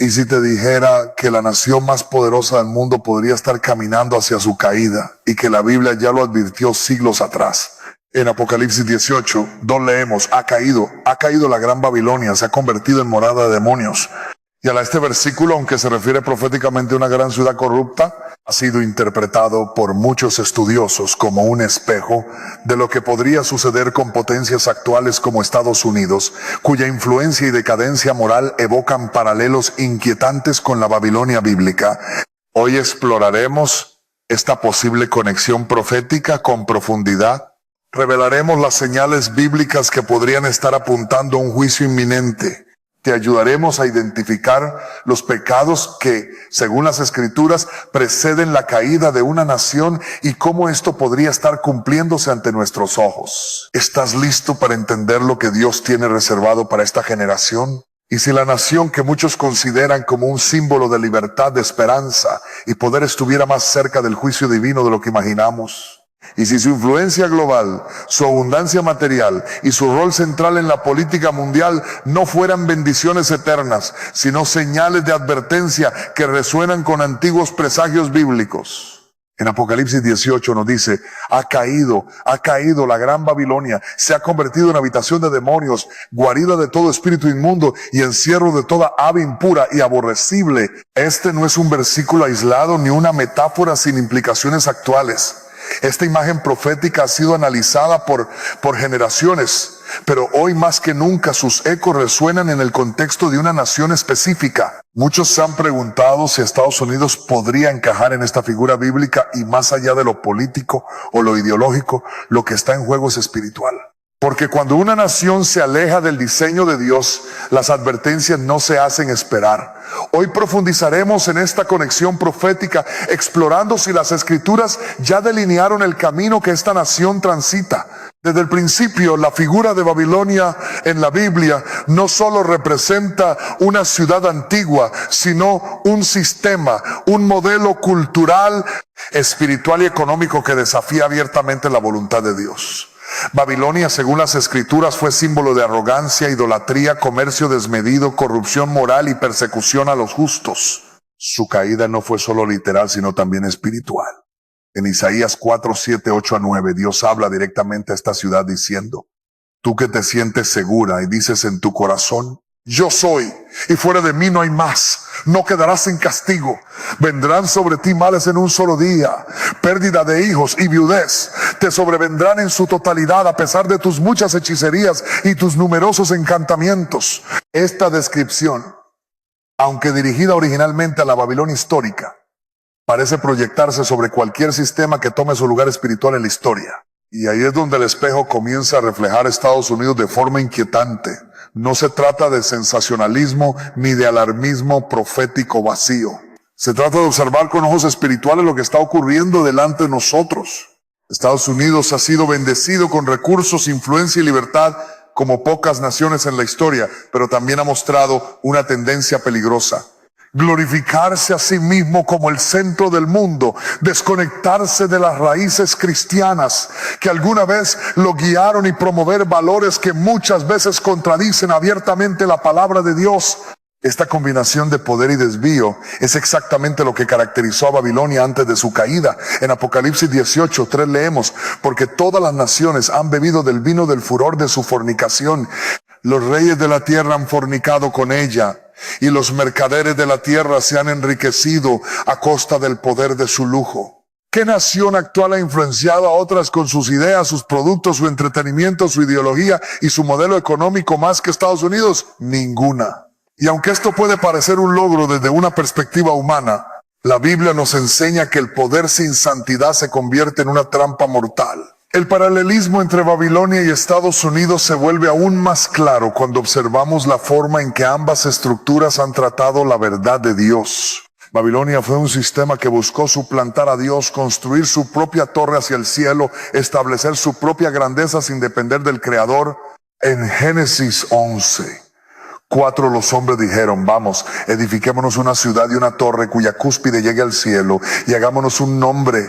¿Y si te dijera que la nación más poderosa del mundo podría estar caminando hacia su caída y que la Biblia ya lo advirtió siglos atrás? En Apocalipsis 18, 2 leemos, ha caído la gran Babilonia, se ha convertido en morada de demonios. Y a este versículo, aunque se refiere proféticamente a una gran ciudad corrupta, ha sido interpretado por muchos estudiosos como un espejo de lo que podría suceder con potencias actuales como Estados Unidos, cuya influencia y decadencia moral evocan paralelos inquietantes con la Babilonia bíblica. Hoy exploraremos esta posible conexión profética con profundidad. Revelaremos las señales bíblicas que podrían estar apuntando a un juicio inminente. Te ayudaremos a identificar los pecados que, según las Escrituras, preceden la caída de una nación y cómo esto podría estar cumpliéndose ante nuestros ojos. ¿Estás listo para entender lo que Dios tiene reservado para esta generación? Y si la nación que muchos consideran como un símbolo de libertad, de esperanza y poder estuviera más cerca del juicio divino de lo que imaginamos. Y si su influencia global, su abundancia material y su rol central en la política mundial no fueran bendiciones eternas, sino señales de advertencia que resuenan con antiguos presagios bíblicos. En Apocalipsis 18 nos dice, ha caído la gran Babilonia, se ha convertido en habitación de demonios, guarida de todo espíritu inmundo y encierro de toda ave impura y aborrecible. Este no es un versículo aislado ni una metáfora sin implicaciones actuales. Esta imagen profética ha sido analizada por generaciones, pero hoy más que nunca sus ecos resuenan en el contexto de una nación específica. Muchos se han preguntado si Estados Unidos podría encajar en esta figura bíblica y más allá de lo político o lo ideológico, lo que está en juego es espiritual. Porque cuando una nación se aleja del diseño de Dios, las advertencias no se hacen esperar. Hoy profundizaremos en esta conexión profética, explorando si las Escrituras ya delinearon el camino que esta nación transita. Desde el principio, la figura de Babilonia en la Biblia no solo representa una ciudad antigua, sino un sistema, un modelo cultural, espiritual y económico que desafía abiertamente la voluntad de Dios. Babilonia, según las Escrituras, fue símbolo de arrogancia, idolatría, comercio desmedido, corrupción moral y persecución a los justos. Su caída no fue solo literal, sino también espiritual. En Isaías 4, 7, 8 a 9, Dios habla directamente a esta ciudad diciendo, tú que te sientes segura y dices en tu corazón, yo soy, y fuera de mí no hay más. No quedarás sin castigo. Vendrán sobre ti males en un solo día, pérdida de hijos y viudez. Te sobrevendrán en su totalidad a pesar de tus muchas hechicerías y tus numerosos encantamientos. Esta descripción, aunque dirigida originalmente a la Babilonia histórica, parece proyectarse sobre cualquier sistema que tome su lugar espiritual en la historia. Y ahí es donde el espejo comienza a reflejar a Estados Unidos de forma inquietante. No se trata de sensacionalismo ni de alarmismo profético vacío. Se trata de observar con ojos espirituales lo que está ocurriendo delante de nosotros. Estados Unidos ha sido bendecido con recursos, influencia y libertad como pocas naciones en la historia, pero también ha mostrado una tendencia peligrosa. Glorificarse a sí mismo como el centro del mundo, desconectarse de las raíces cristianas que alguna vez lo guiaron y promover valores que muchas veces contradicen abiertamente la palabra de Dios. Esta combinación de poder y desvío es exactamente lo que caracterizó a Babilonia antes de su caída. En Apocalipsis 18, 3 leemos, porque todas las naciones han bebido del vino del furor de su fornicación. Los reyes de la tierra han fornicado con ella, y los mercaderes de la tierra se han enriquecido a costa del poder de su lujo. ¿Qué nación actual ha influenciado a otras con sus ideas, sus productos, su entretenimiento, su ideología y su modelo económico más que Estados Unidos? Ninguna. Y aunque esto puede parecer un logro desde una perspectiva humana, la Biblia nos enseña que el poder sin santidad se convierte en una trampa mortal. El paralelismo entre Babilonia y Estados Unidos se vuelve aún más claro cuando observamos la forma en que ambas estructuras han tratado la verdad de Dios. Babilonia fue un sistema que buscó suplantar a Dios, construir su propia torre hacia el cielo, establecer su propia grandeza sin depender del Creador. En Génesis 11, 4 los hombres dijeron, vamos, edifiquémonos una ciudad y una torre cuya cúspide llegue al cielo y hagámonos un nombre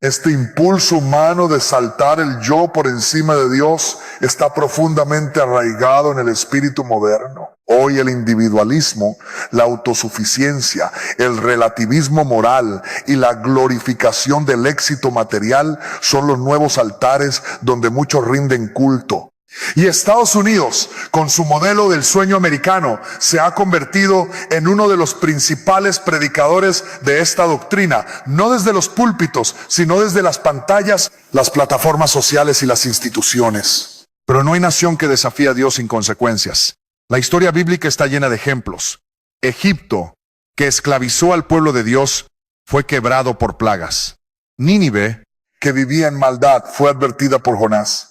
Este impulso humano de saltar el yo por encima de Dios está profundamente arraigado en el espíritu moderno. Hoy el individualismo, la autosuficiencia, el relativismo moral y la glorificación del éxito material son los nuevos altares donde muchos rinden culto. Y Estados Unidos, con su modelo del sueño americano, se ha convertido en uno de los principales predicadores de esta doctrina, no desde los púlpitos, sino desde las pantallas, las plataformas sociales y las instituciones. Pero no hay nación que desafíe a Dios sin consecuencias. La historia bíblica está llena de ejemplos. Egipto, que esclavizó al pueblo de Dios, fue quebrado por plagas. Nínive, que vivía en maldad, fue advertida por Jonás.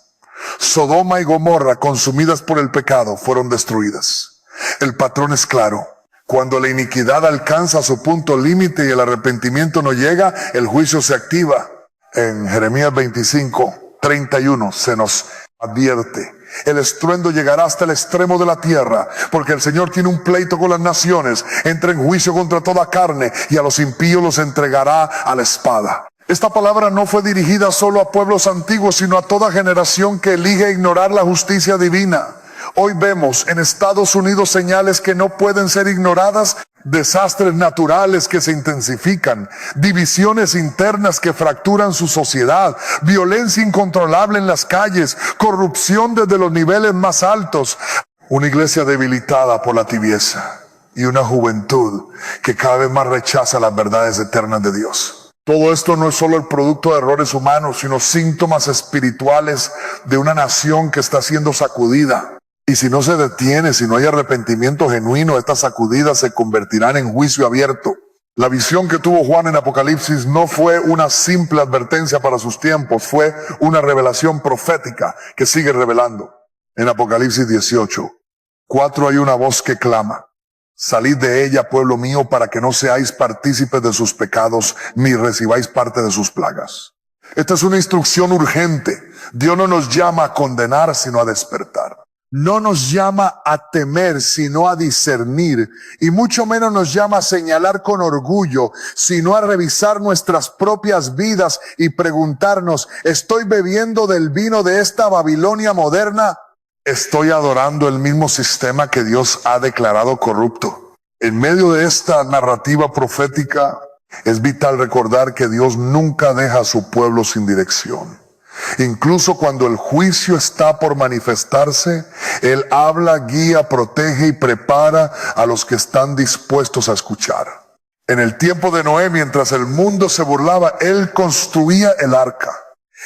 Sodoma y Gomorra, consumidas por el pecado, fueron destruidas. El patrón es claro. Cuando la iniquidad alcanza su punto límite y el arrepentimiento no llega, el juicio se activa. En Jeremías 25:31 se nos advierte: el estruendo llegará hasta el extremo de la tierra, porque el Señor tiene un pleito con las naciones, entra en juicio contra toda carne, y a los impíos los entregará a la espada. Esta palabra no fue dirigida solo a pueblos antiguos, sino a toda generación que elige ignorar la justicia divina. Hoy vemos en Estados Unidos señales que no pueden ser ignoradas: desastres naturales que se intensifican, divisiones internas que fracturan su sociedad, violencia incontrolable en las calles, corrupción desde los niveles más altos, una iglesia debilitada por la tibieza y una juventud que cada vez más rechaza las verdades eternas de Dios. Todo esto no es solo el producto de errores humanos, sino síntomas espirituales de una nación que está siendo sacudida. Y si no se detiene, si no hay arrepentimiento genuino, estas sacudidas se convertirán en juicio abierto. La visión que tuvo Juan en Apocalipsis no fue una simple advertencia para sus tiempos, fue una revelación profética que sigue revelando. En Apocalipsis 18:4 hay una voz que clama: salid de ella, pueblo mío, para que no seáis partícipes de sus pecados, ni recibáis parte de sus plagas. Esta es una instrucción urgente. Dios no nos llama a condenar, sino a despertar. No nos llama a temer, sino a discernir. Y mucho menos nos llama a señalar con orgullo, sino a revisar nuestras propias vidas y preguntarnos: ¿estoy bebiendo del vino de esta Babilonia moderna? ¿Estoy adorando el mismo sistema que Dios ha declarado corrupto? En medio de esta narrativa profética, es vital recordar que Dios nunca deja a su pueblo sin dirección. Incluso cuando el juicio está por manifestarse, Él habla, guía, protege y prepara a los que están dispuestos a escuchar. En el tiempo de Noé, mientras el mundo se burlaba, Él construía el arca.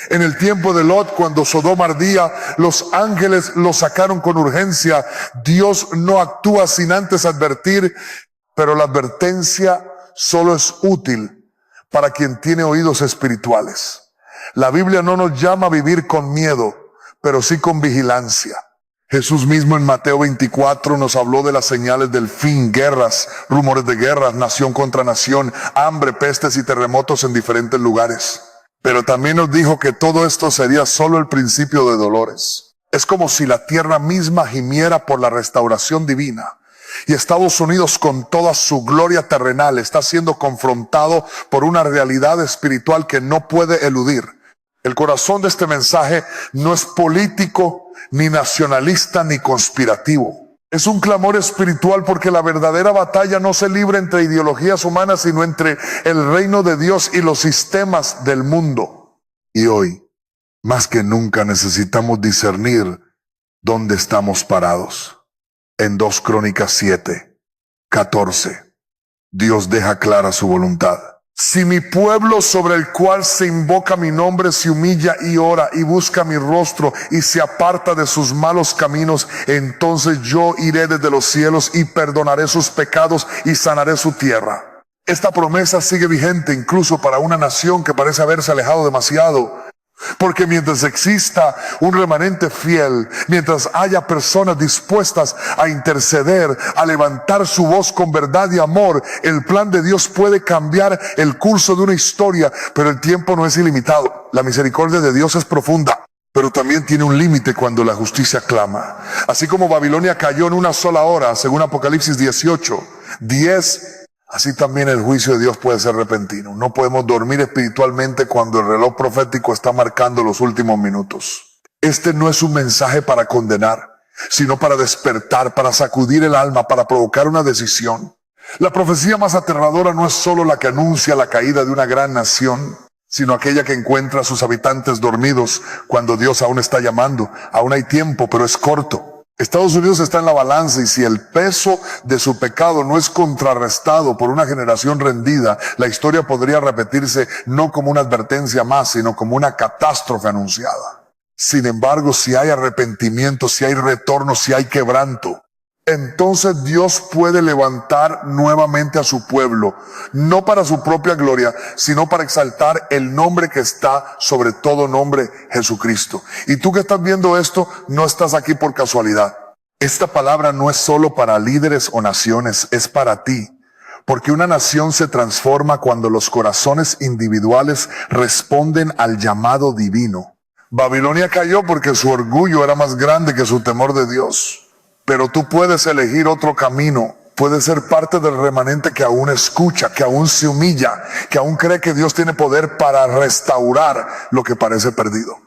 En el tiempo de Lot, cuando Sodoma ardía, los ángeles lo sacaron con urgencia. Dios no actúa sin antes advertir, pero la advertencia solo es útil para quien tiene oídos espirituales. La Biblia no nos llama a vivir con miedo, pero sí con vigilancia. Jesús mismo en Mateo 24 nos habló de las señales del fin: guerras, rumores de guerras, nación contra nación, hambre, pestes y terremotos en diferentes lugares. Pero también nos dijo que todo esto sería solo el principio de dolores. Es como si la tierra misma gimiera por la restauración divina. Y Estados Unidos, con toda su gloria terrenal, está siendo confrontado por una realidad espiritual que no puede eludir. El corazón de este mensaje no es político, ni nacionalista, ni conspirativo. Es un clamor espiritual, porque la verdadera batalla no se libra entre ideologías humanas, sino entre el reino de Dios y los sistemas del mundo. Y hoy, más que nunca, necesitamos discernir dónde estamos parados. En 2 Crónicas 7:14, Dios deja clara su voluntad. Si mi pueblo, sobre el cual se invoca mi nombre, se humilla y ora y busca mi rostro y se aparta de sus malos caminos, entonces yo iré desde los cielos y perdonaré sus pecados y sanaré su tierra. Esta promesa sigue vigente incluso para una nación que parece haberse alejado demasiado. Porque mientras exista un remanente fiel, mientras haya personas dispuestas a interceder, a levantar su voz con verdad y amor, el plan de Dios puede cambiar el curso de una historia. Pero el tiempo no es ilimitado. La misericordia de Dios es profunda, pero también tiene un límite cuando la justicia clama. Así como Babilonia cayó en una sola hora, según Apocalipsis 18, 10 así también el juicio de Dios puede ser repentino. No podemos dormir espiritualmente cuando el reloj profético está marcando los últimos minutos. Este no es un mensaje para condenar, sino para despertar, para sacudir el alma, para provocar una decisión. La profecía más aterradora no es solo la que anuncia la caída de una gran nación, sino aquella que encuentra a sus habitantes dormidos cuando Dios aún está llamando. Aún hay tiempo, pero es corto. Estados Unidos está en la balanza y si el peso de su pecado no es contrarrestado por una generación rendida, la historia podría repetirse no como una advertencia más, sino como una catástrofe anunciada. Sin embargo, si hay arrepentimiento, si hay retorno, si hay quebranto, entonces Dios puede levantar nuevamente a su pueblo, no para su propia gloria, sino para exaltar el nombre que está sobre todo nombre, Jesucristo. Y tú que estás viendo esto, no estás aquí por casualidad. Esta palabra no es solo para líderes o naciones, es para ti. Porque una nación se transforma cuando los corazones individuales responden al llamado divino. Babilonia cayó porque su orgullo era más grande que su temor de Dios. Pero tú puedes elegir otro camino. Puedes ser parte del remanente que aún escucha, que aún se humilla, que aún cree que Dios tiene poder para restaurar lo que parece perdido.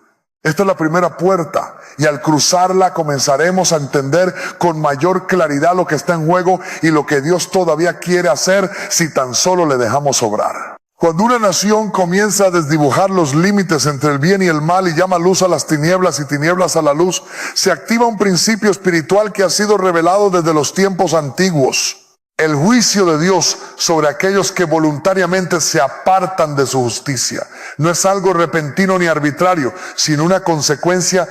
Esta es la primera puerta y al cruzarla comenzaremos a entender con mayor claridad lo que está en juego y lo que Dios todavía quiere hacer si tan solo le dejamos obrar. Cuando una nación comienza a desdibujar los límites entre el bien y el mal y llama luz a las tinieblas y tinieblas a la luz, se activa un principio espiritual que ha sido revelado desde los tiempos antiguos. El juicio de Dios sobre aquellos que voluntariamente se apartan de su justicia. No es algo repentino ni arbitrario, sino una consecuencia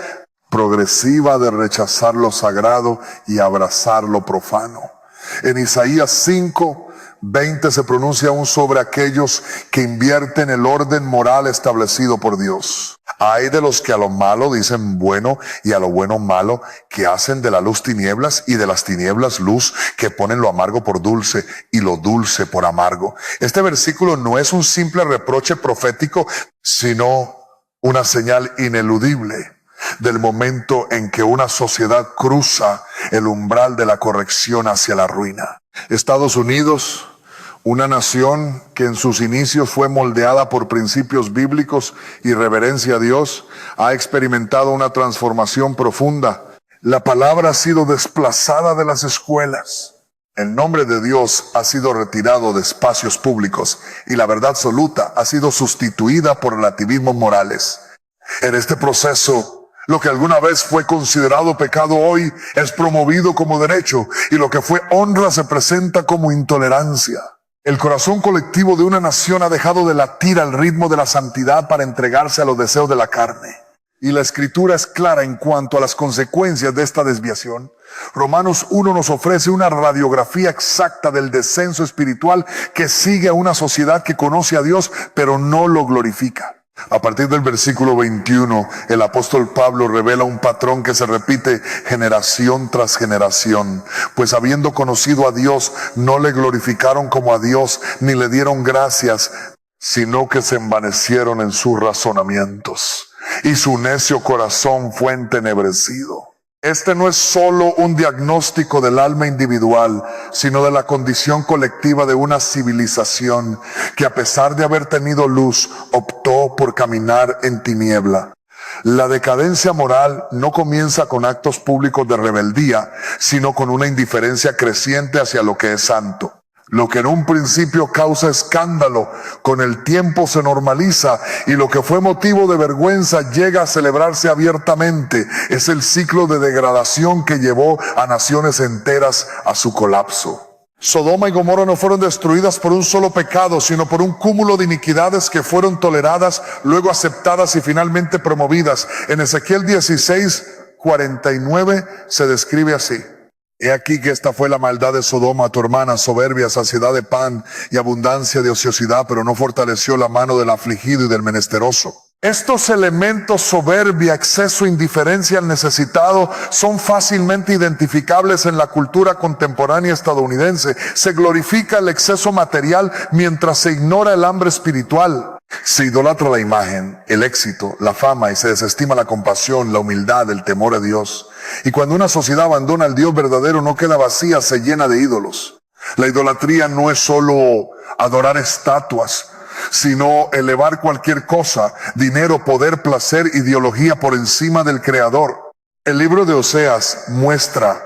progresiva de rechazar lo sagrado y abrazar lo profano. En Isaías 5:20 se pronuncia aún sobre aquellos que invierten el orden moral establecido por Dios. Hay de los que a lo malo dicen bueno y a lo bueno malo, que hacen de la luz tinieblas y de las tinieblas luz, que ponen lo amargo por dulce y lo dulce por amargo. Este versículo no es un simple reproche profético, sino una señal ineludible del momento en que una sociedad cruza el umbral de la corrección hacia la ruina. Estados Unidos, una nación que en sus inicios fue moldeada por principios bíblicos y reverencia a Dios, ha experimentado una transformación profunda. La palabra ha sido desplazada de las escuelas. El nombre de Dios ha sido retirado de espacios públicos y la verdad absoluta ha sido sustituida por relativismos morales. En este proceso, lo que alguna vez fue considerado pecado hoy es promovido como derecho y lo que fue honra se presenta como intolerancia. El corazón colectivo de una nación ha dejado de latir al ritmo de la santidad para entregarse a los deseos de la carne. Y la Escritura es clara en cuanto a las consecuencias de esta desviación. Romanos 1 nos ofrece una radiografía exacta del descenso espiritual que sigue a una sociedad que conoce a Dios pero no lo glorifica. A partir del versículo 21, el apóstol Pablo revela un patrón que se repite generación tras generación. Pues habiendo conocido a Dios, no le glorificaron como a Dios, ni le dieron gracias, sino que se envanecieron en sus razonamientos, y su necio corazón fue entenebrecido. Este no es solo un diagnóstico del alma individual, sino de la condición colectiva de una civilización que a pesar de haber tenido luz, optó por caminar en tiniebla. La decadencia moral no comienza con actos públicos de rebeldía, sino con una indiferencia creciente hacia lo que es santo. Lo que en un principio causa escándalo, con el tiempo se normaliza y lo que fue motivo de vergüenza llega a celebrarse abiertamente. Es el ciclo de degradación que llevó a naciones enteras a su colapso. Sodoma y Gomorra no fueron destruidas por un solo pecado, sino por un cúmulo de iniquidades que fueron toleradas, luego aceptadas y finalmente promovidas. En Ezequiel 16:49 se describe así. He aquí que esta fue la maldad de Sodoma, tu hermana, soberbia, saciedad de pan y abundancia de ociosidad, pero no fortaleció la mano del afligido y del menesteroso. Estos elementos, soberbia, exceso, indiferencia al necesitado, son fácilmente identificables en la cultura contemporánea estadounidense. Se glorifica el exceso material mientras se ignora el hambre espiritual. Se idolatra la imagen, el éxito, la fama y se desestima la compasión, la humildad, el temor a Dios. Y cuando una sociedad abandona al Dios verdadero, no queda vacía, se llena de ídolos. La idolatría no es solo adorar estatuas, sino elevar cualquier cosa, dinero, poder, placer, ideología por encima del Creador. El libro de Oseas muestra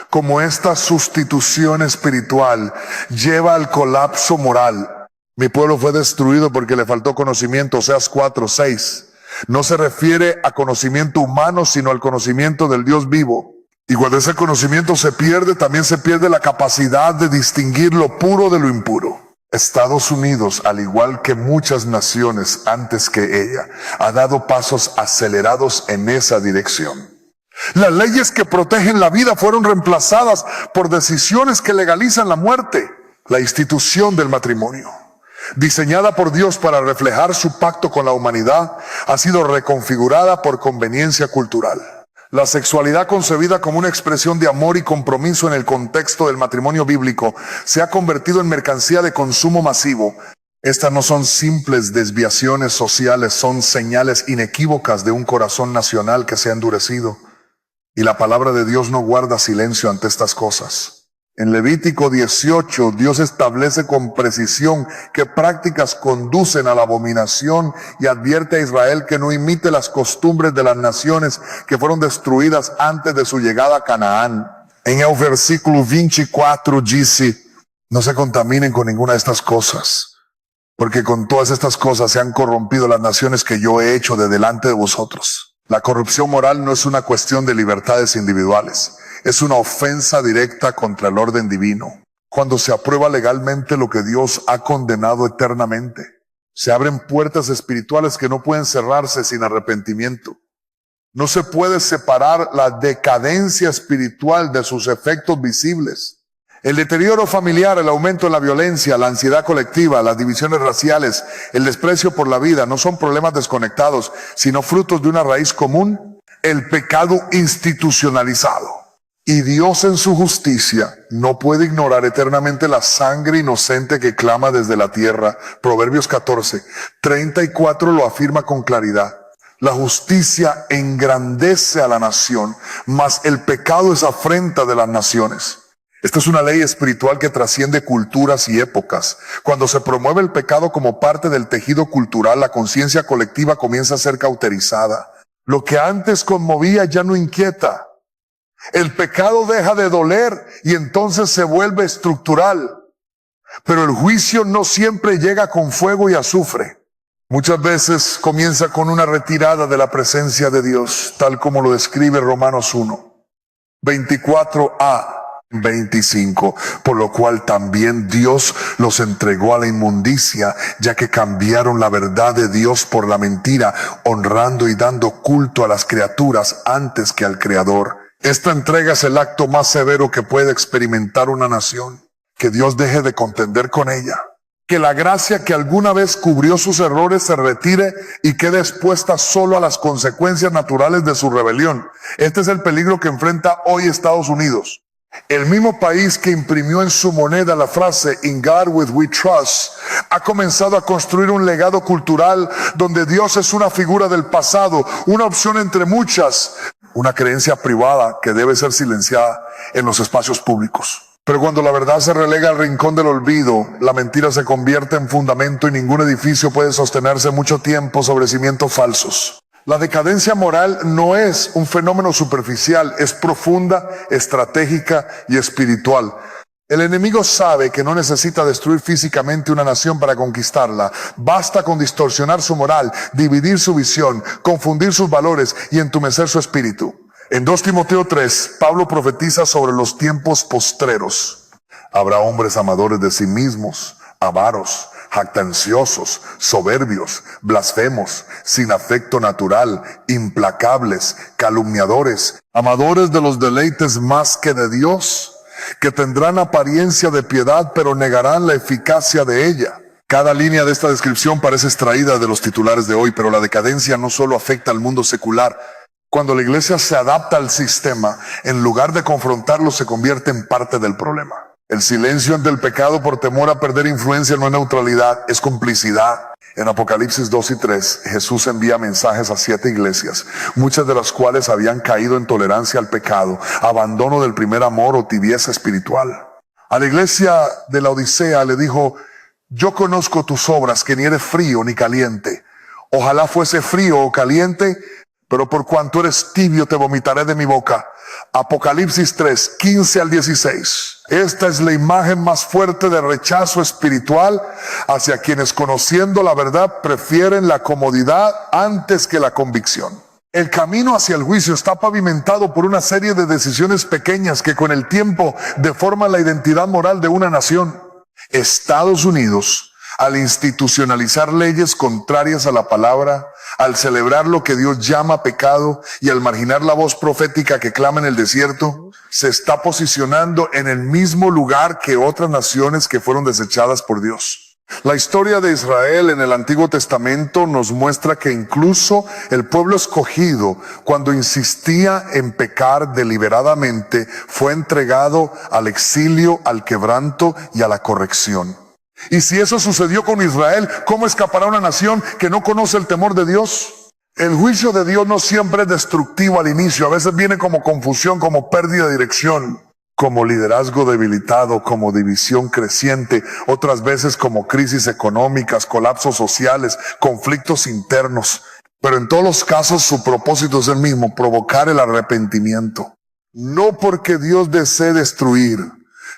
cómo esta sustitución espiritual lleva al colapso moral. Mi pueblo fue destruido porque le faltó conocimiento, Oseas 4:6. No se refiere a conocimiento humano, sino al conocimiento del Dios vivo. Y cuando ese conocimiento se pierde, también se pierde la capacidad de distinguir lo puro de lo impuro. Estados Unidos, al igual que muchas naciones antes que ella, ha dado pasos acelerados en esa dirección. Las leyes que protegen la vida fueron reemplazadas por decisiones que legalizan la muerte. La institución del matrimonio, diseñada por Dios para reflejar su pacto con la humanidad, ha sido reconfigurada por conveniencia cultural. La sexualidad, concebida como una expresión de amor y compromiso en el contexto del matrimonio bíblico, se ha convertido en mercancía de consumo masivo. Estas no son simples desviaciones sociales, son señales inequívocas de un corazón nacional que se ha endurecido. Y la palabra de Dios no guarda silencio ante estas cosas. En Levítico 18, Dios establece con precisión qué prácticas conducen a la abominación y advierte a Israel que no imite las costumbres de las naciones que fueron destruidas antes de su llegada a Canaán. En el versículo 24 dice, no se contaminen con ninguna de estas cosas, porque con todas estas cosas se han corrompido las naciones que yo he hecho de delante de vosotros. La corrupción moral no es una cuestión de libertades individuales. Es una ofensa directa contra el orden divino. Cuando se aprueba legalmente lo que Dios ha condenado eternamente, se abren puertas espirituales que no pueden cerrarse sin arrepentimiento. No se puede separar la decadencia espiritual de sus efectos visibles. El deterioro familiar, el aumento en la violencia, la ansiedad colectiva, las divisiones raciales, el desprecio por la vida no son problemas desconectados, sino frutos de una raíz común, el pecado institucionalizado. Y Dios en su justicia no puede ignorar eternamente la sangre inocente que clama desde la tierra. Proverbios 14:34 lo afirma con claridad. La justicia engrandece a la nación, mas el pecado es afrenta de las naciones. Esta es una ley espiritual que trasciende culturas y épocas. Cuando se promueve el pecado como parte del tejido cultural, la conciencia colectiva comienza a ser cauterizada. Lo que antes conmovía ya no inquieta. El pecado deja de doler y entonces se vuelve estructural. Pero el juicio no siempre llega con fuego y azufre. Muchas veces comienza con una retirada de la presencia de Dios, tal como lo describe Romanos 1:24-25, por lo cual también Dios los entregó a la inmundicia, ya que cambiaron la verdad de Dios por la mentira, honrando y dando culto a las criaturas antes que al Creador. Esta entrega es el acto más severo que puede experimentar una nación. Que Dios deje de contender con ella. Que la gracia que alguna vez cubrió sus errores se retire y quede expuesta solo a las consecuencias naturales de su rebelión. Este es el peligro que enfrenta hoy Estados Unidos. El mismo país que imprimió en su moneda la frase "In God Will We Trust" ha comenzado a construir un legado cultural donde Dios es una figura del pasado, una opción entre muchas, una creencia privada que debe ser silenciada en los espacios públicos. Pero cuando la verdad se relega al rincón del olvido, la mentira se convierte en fundamento y ningún edificio puede sostenerse mucho tiempo sobre cimientos falsos. La decadencia moral no es un fenómeno superficial, es profunda, estratégica y espiritual. El enemigo sabe que no necesita destruir físicamente una nación para conquistarla. Basta con distorsionar su moral, dividir su visión, confundir sus valores y entumecer su espíritu. En 2 Timoteo 3, Pablo profetiza sobre los tiempos postreros. Habrá hombres amadores de sí mismos, avaros, jactanciosos, soberbios, blasfemos, sin afecto natural, implacables, calumniadores, amadores de los deleites más que de Dios, que tendrán apariencia de piedad pero negarán la eficacia de ella. Cada línea de esta descripción parece extraída de los titulares de hoy, pero la decadencia no solo afecta al mundo secular. Cuando la iglesia se adapta al sistema, en lugar de confrontarlo, se convierte en parte del problema. El silencio ante el pecado por temor a perder influencia no es neutralidad, es complicidad. En Apocalipsis 2 y 3, Jesús envía mensajes a 7 iglesias, muchas de las cuales habían caído en tolerancia al pecado, abandono del primer amor o tibieza espiritual. A la iglesia de la Odisea le dijo: yo conozco tus obras, que ni eres frío ni caliente. Ojalá fuese frío o caliente, pero por cuanto eres tibio te vomitaré de mi boca. Apocalipsis 3, 15 al 16. Esta es la imagen más fuerte de rechazo espiritual hacia quienes, conociendo la verdad, prefieren la comodidad antes que la convicción. El camino hacia el juicio está pavimentado por una serie de decisiones pequeñas que con el tiempo deforman la identidad moral de una nación. Estados Unidos, al institucionalizar leyes contrarias a la palabra, al celebrar lo que Dios llama pecado y al marginar la voz profética que clama en el desierto, se está posicionando en el mismo lugar que otras naciones que fueron desechadas por Dios. La historia de Israel en el Antiguo Testamento nos muestra que incluso el pueblo escogido, cuando insistía en pecar deliberadamente, fue entregado al exilio, al quebranto y a la corrección. Y si eso sucedió con Israel, ¿cómo escapará una nación que no conoce el temor de Dios? El juicio de Dios no siempre es destructivo al inicio. A veces viene como confusión, como pérdida de dirección, como liderazgo debilitado, como división creciente, otras veces como crisis económicas, colapsos sociales, conflictos internos. Pero en todos los casos su propósito es el mismo: provocar el arrepentimiento. No porque Dios desee destruir,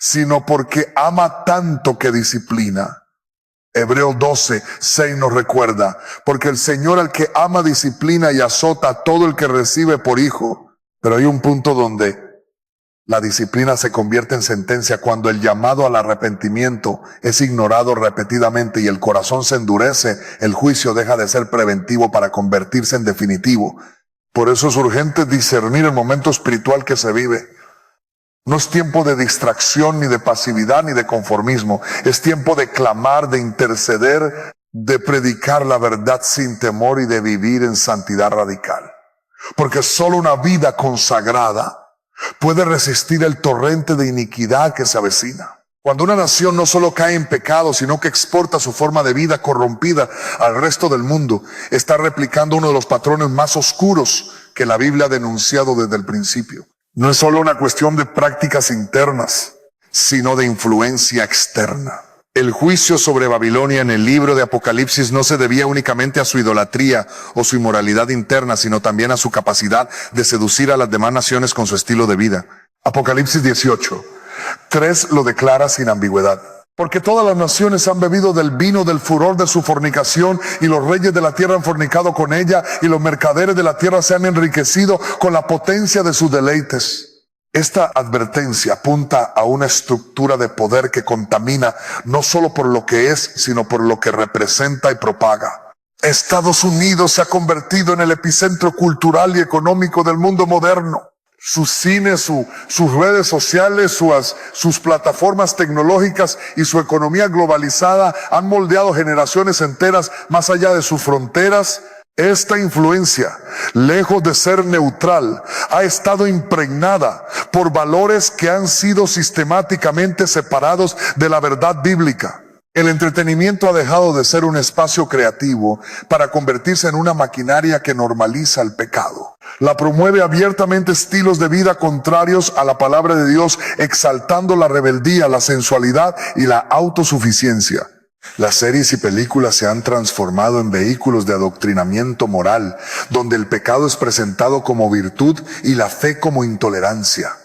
sino porque ama tanto que disciplina. Hebreos 12, 6 nos recuerda: porque el Señor al que ama disciplina y azota a todo el que recibe por hijo. Pero hay un punto donde la disciplina se convierte en sentencia, cuando el llamado al arrepentimiento es ignorado repetidamente y el corazón se endurece. El juicio deja de ser preventivo para convertirse en definitivo. Por eso es urgente discernir el momento espiritual que se vive. No es tiempo de distracción, ni de pasividad, ni de conformismo. Es tiempo de clamar, de interceder, de predicar la verdad sin temor y de vivir en santidad radical. Porque solo una vida consagrada puede resistir el torrente de iniquidad que se avecina. Cuando una nación no solo cae en pecado, sino que exporta su forma de vida corrompida al resto del mundo, está replicando uno de los patrones más oscuros que la Biblia ha denunciado desde el principio. No es solo una cuestión de prácticas internas, sino de influencia externa. El juicio sobre Babilonia en el libro de Apocalipsis no se debía únicamente a su idolatría o su inmoralidad interna, sino también a su capacidad de seducir a las demás naciones con su estilo de vida. Apocalipsis 18, 3 lo declara sin ambigüedad. Porque todas las naciones han bebido del vino del furor de su fornicación, y los reyes de la tierra han fornicado con ella, y los mercaderes de la tierra se han enriquecido con la potencia de sus deleites. Esta advertencia apunta a una estructura de poder que contamina no solo por lo que es, sino por lo que representa y propaga. Estados Unidos se ha convertido en el epicentro cultural y económico del mundo moderno. Sus cines, sus redes sociales, sus plataformas tecnológicas y su economía globalizada han moldeado generaciones enteras más allá de sus fronteras. Esta influencia, lejos de ser neutral, ha estado impregnada por valores que han sido sistemáticamente separados de la verdad bíblica. El entretenimiento ha dejado de ser un espacio creativo para convertirse en una maquinaria que normaliza el pecado. La promueve abiertamente estilos de vida contrarios a la palabra de Dios, exaltando la rebeldía, la sensualidad y la autosuficiencia. Las series y películas se han transformado en vehículos de adoctrinamiento moral, donde el pecado es presentado como virtud y la fe como intolerancia.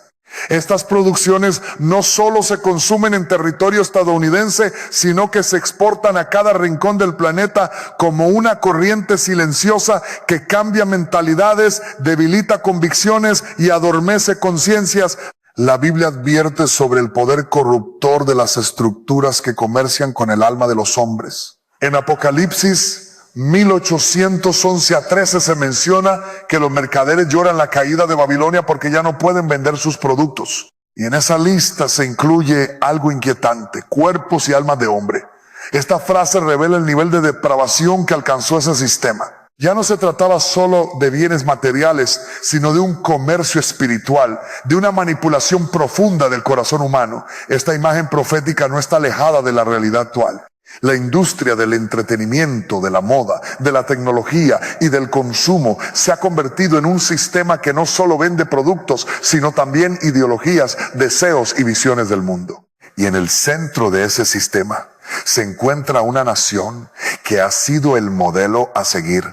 Estas producciones no solo se consumen en territorio estadounidense, sino que se exportan a cada rincón del planeta como una corriente silenciosa que cambia mentalidades, debilita convicciones y adormece conciencias. La Biblia advierte sobre el poder corruptor de las estructuras que comercian con el alma de los hombres. En Apocalipsis 1811 a 13 se menciona que los mercaderes lloran la caída de Babilonia porque ya no pueden vender sus productos. Y en esa lista se incluye algo inquietante: cuerpos y almas de hombre. Esta frase revela el nivel de depravación que alcanzó ese sistema. Ya no se trataba solo de bienes materiales, sino de un comercio espiritual, de una manipulación profunda del corazón humano. Esta imagen profética no está alejada de la realidad actual. La industria del entretenimiento, de la moda, de la tecnología y del consumo se ha convertido en un sistema que no solo vende productos, sino también ideologías, deseos y visiones del mundo. Y en el centro de ese sistema se encuentra una nación que ha sido el modelo a seguir,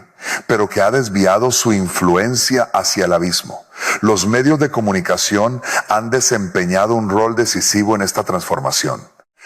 pero que ha desviado su influencia hacia el abismo. Los medios de comunicación han desempeñado un rol decisivo en esta transformación.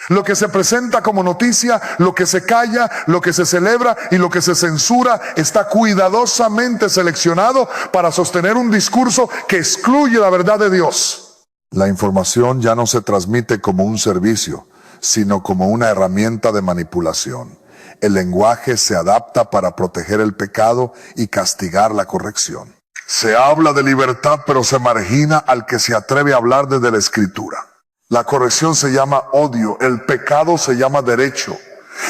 Lo que se presenta como noticia, lo que se calla, lo que se celebra y lo que se censura está cuidadosamente seleccionado para sostener un discurso que excluye la verdad de Dios. La información ya no se transmite como un servicio, sino como una herramienta de manipulación. El lenguaje se adapta para proteger el pecado y castigar la corrección. Se habla de libertad, pero se margina al que se atreve a hablar desde la Escritura. La corrección se llama odio, el pecado se llama derecho.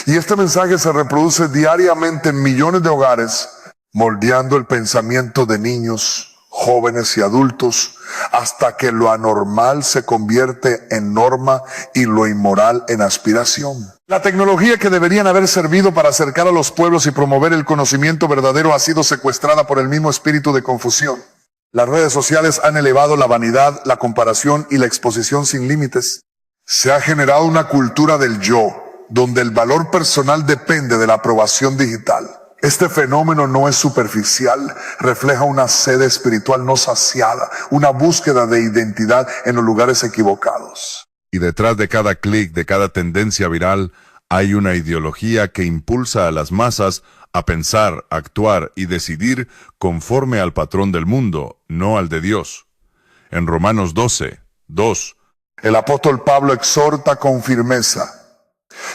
Y este mensaje se reproduce diariamente en millones de hogares, moldeando el pensamiento de niños, jóvenes y adultos, hasta que lo anormal se convierte en norma y lo inmoral en aspiración. La tecnología que deberían haber servido para acercar a los pueblos y promover el conocimiento verdadero ha sido secuestrada por el mismo espíritu de confusión. Las redes sociales han elevado la vanidad, la comparación y la exposición sin límites. Se ha generado una cultura del yo, donde el valor personal depende de la aprobación digital. Este fenómeno no es superficial, refleja una sed espiritual no saciada, una búsqueda de identidad en los lugares equivocados. Y detrás de cada clic, de cada tendencia viral, hay una ideología que impulsa a las masas a pensar, actuar y decidir conforme al patrón del mundo, no al de Dios. En Romanos 12:2, el apóstol Pablo exhorta con firmeza: